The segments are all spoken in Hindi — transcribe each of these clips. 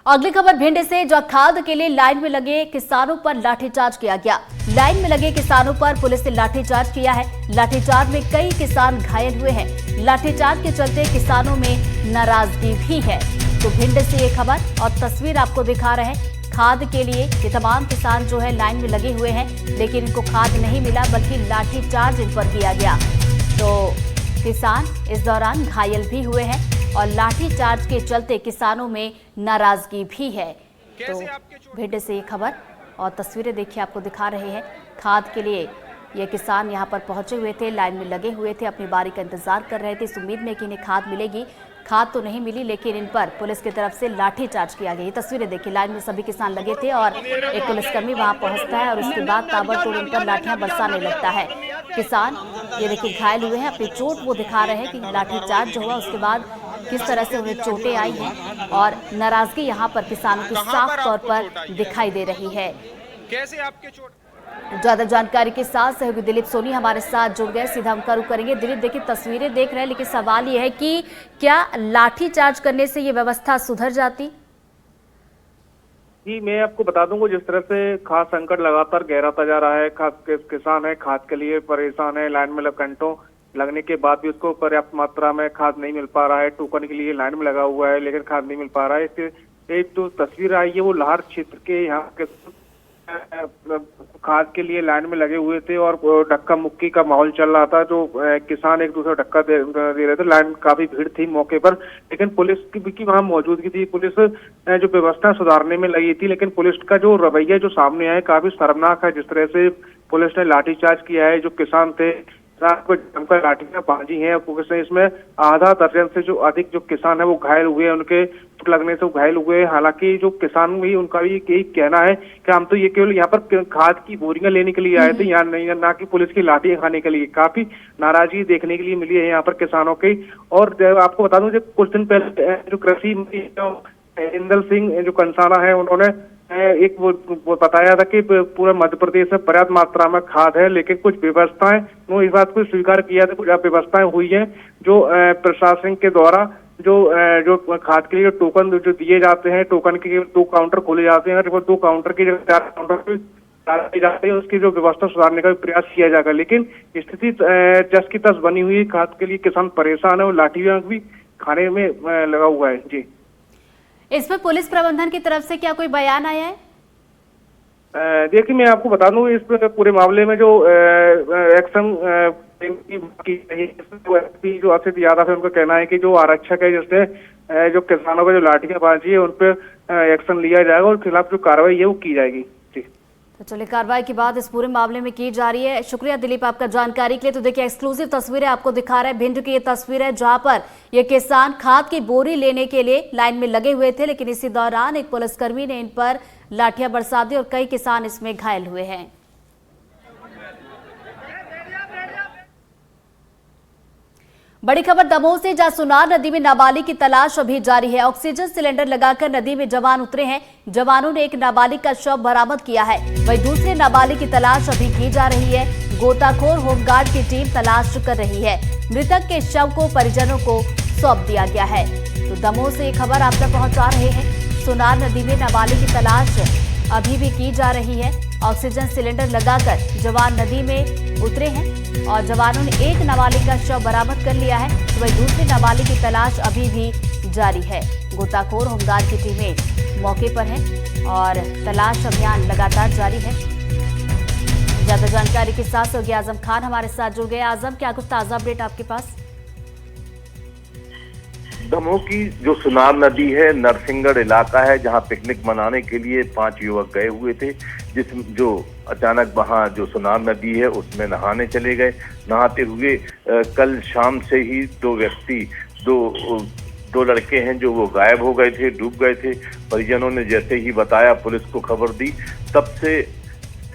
अगली खबर भिंड से, जो खाद के लिए लाइन में लगे किसानों पर लाठीचार्ज किया गया। लाइन में लगे किसानों पर पुलिस ने लाठीचार्ज किया है। लाठीचार्ज में कई किसान घायल हुए हैं। लाठीचार्ज के चलते किसानों में नाराजगी भी है। तो भिंड से ये खबर और तस्वीर आपको दिखा रहे हैं। खाद के लिए ये तमाम किसान जो है लाइन में लगे हुए हैं, लेकिन इनको खाद नहीं मिला, बल्कि लाठीचार्ज इन पर किया गया। तो किसान इस दौरान घायल भी हुए हैं और लाठीचार्ज के चलते किसानों में नाराजगी भी है। तो भिंड से ये खबर और तस्वीरें देखिए आपको दिखा रहे हैं। खाद के लिए ये किसान यहाँ पर पहुंचे हुए थे, लाइन में लगे हुए थे, अपनी बारी का इंतजार कर रहे थे इस उम्मीद में कि इन्हें खाद मिलेगी। खाद तो नहीं मिली, लेकिन इन पर पुलिस की तरफ से लाठीचार्ज किया गया। ये तस्वीरें देखिए, लाइन में सभी किसान लगे थे और एक पुलिसकर्मी वहां पहुंचता है और उसके बाद ताबड़तोड़ उन पर लाठियां बरसाने लगता है। किसान ये देखिए घायल हुए हैं, अपनी चोट वो दिखा रहे हैं कि लाठीचार्ज जो हुआ उसके बाद किस तरह से उन्हें चोटें आई हैं और नाराजगी यहाँ पर किसानों की साफ तौर पर दिखाई दे रही है। कैसे आपके चोट? ज्यादा जानकारी के साथ सहयोगी दिलीप सोनी हमारे साथ जुड़ गए, सीधा हम रुख करेंगे। दिलीप, देखिए तस्वीरें देख रहे हैं, लेकिन सवाल ये है कि क्या लाठीचार्ज करने से ये व्यवस्था सुधर जाती? जी, मैं आपको बता दूंगा, जिस तरह से खाद संकट लगातार गहराता जा रहा है, खाद के किसान है, खाद के लिए परेशान है। लाइन में घंटों लगने के बाद भी उसको पर्याप्त मात्रा में खाद नहीं मिल पा रहा है। टोकन के लिए लाइन में लगा हुआ है, लेकिन खाद नहीं मिल पा रहा है। इसके एक जो तस्वीर आई है वो लाहौर क्षेत्र के यहाँ के खाद के लिए लाइन में लगे हुए थे और धक्का मुक्की का माहौल चल रहा था। जो किसान एक दूसरे धक्का दे रहे थे। लाइन काफी भीड़ थी मौके पर, लेकिन पुलिस की वहां मौजूदगी थी। पुलिस जो व्यवस्था सुधारने में लगी थी, लेकिन पुलिस का जो रवैया जो सामने आया काफी शर्मनाक है। जिस तरह से पुलिस ने लाठीचार्ज किया है, जो किसान थे रात को जमकर लाठियां बांधी हैं। पुलिस ने इसमें आधा दर्जन से जो अधिक जो किसान है वो घायल हुए हैं, उनके चोट लगने से घायल हुए। हालांकि जो किसान भी, उनका भी यही कहना है कि हम तो ये केवल यहाँ पर खाद की बोरियां लेने के लिए आए थे, यहाँ नहीं, ना कि पुलिस की लाठियां खाने के लिए। काफी नाराजगी देखने के लिए मिली है यहाँ पर किसानों की। और आपको बता दूं, कुछ दिन पहले जो कृषि मंत्री इंदल सिंह जो कंसाना है, उन्होंने एक वो बताया था कि पूरे मध्य प्रदेश में पर्याप्त मात्रा में खाद है, लेकिन कुछ व्यवस्थाएं, वो इस बात को स्वीकार किया था, कुछ व्यवस्थाएं हुई हैं जो प्रशासन के द्वारा जो खाद के लिए टोकन जो दिए जाते हैं, टोकन के 2 काउंटर खोले जाते हैं, 2 काउंटर के 4 काउंटर जाते हैं, उसकी जो व्यवस्था सुधारने का भी प्रयास किया जाएगा। लेकिन स्थिति जस की तस बनी हुई। खाद के लिए किसान परेशान है और लाठियां भी खाने में लगा हुआ है। जी, इस पर पुलिस प्रबंधन की तरफ से क्या कोई बयान आया है? देखिए, मैं आपको बता दूं, इस पूरे मामले में जो एक्शन की जो असित यादव है, उनका कहना है कि जो आरक्षक है, जिससे जो किसानों को जो लाठियां बांधी है, उन पर एक्शन लिया जाएगा और खिलाफ जो कार्रवाई है वो की जाएगी। जी, तो चलिए, कार्रवाई की बात इस पूरे मामले में की जा रही है। शुक्रिया दिलीप आपका जानकारी के लिए। तो देखिए, एक्सक्लूसिव तस्वीरें आपको दिखा रहे हैं। भिंड की ये तस्वीर है जहां पर ये किसान खाद की बोरी लेने के लिए लाइन में लगे हुए थे, लेकिन इसी दौरान एक पुलिसकर्मी ने इन पर लाठियां बरसा दी और कई किसान इसमें घायल हुए हैं। बड़ी खबर दमोह से, जहां सुनार नदी में नाबालिग की तलाश अभी जारी है। ऑक्सीजन सिलेंडर लगाकर नदी में जवान उतरे हैं। जवानों ने एक नाबालिग का शव बरामद किया है, वहीं दूसरे नाबालिग की तलाश अभी की जा रही है। गोताखोर होमगार्ड की टीम तलाश कर रही है। मृतक के शव को परिजनों को सौंप दिया गया है। तो दमोह से ये खबर आप तक पहुंचा रहे हैं। सुनार नदी में नाबालिग की तलाश अभी भी की जा रही है। ऑक्सीजन सिलेंडर लगाकर जवान नदी में उतरे हैं और जवानों ने एक नाबालिग का शव बरामद कर लिया है, तो वही दूसरे नाबालिग की तलाश अभी भी जारी है। गोताखोर होमगार्ड की टीमें मौके पर हैं और तलाश अभियान लगातार जारी है। ज्यादा जानकारी के साथ सहयोगी आजम खान हमारे साथ जुड़ गए। आजम, क्या कुछ ताजा अपडेट आपके पास? दमोह की जो सुनार नदी है, नरसिंहगढ़ इलाका है, जहां पिकनिक मनाने के लिए 5 युवक गए हुए थे, जो अचानक वहां जो सुनार नदी है उसमें नहाने चले गए। नहाते हुए कल शाम से ही 2 व्यक्ति, दो लड़के हैं जो वो गायब हो गए थे, डूब गए थे। परिजनों ने जैसे ही बताया, पुलिस को खबर दी, तब से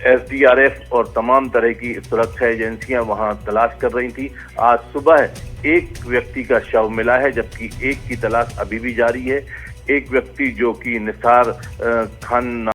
SDRF और तमाम तरह की सुरक्षा एजेंसियां वहां तलाश कर रही थी। आज सुबह एक व्यक्ति का शव मिला है, जबकि एक की तलाश अभी भी जारी है। एक व्यक्ति जो कि निसार खान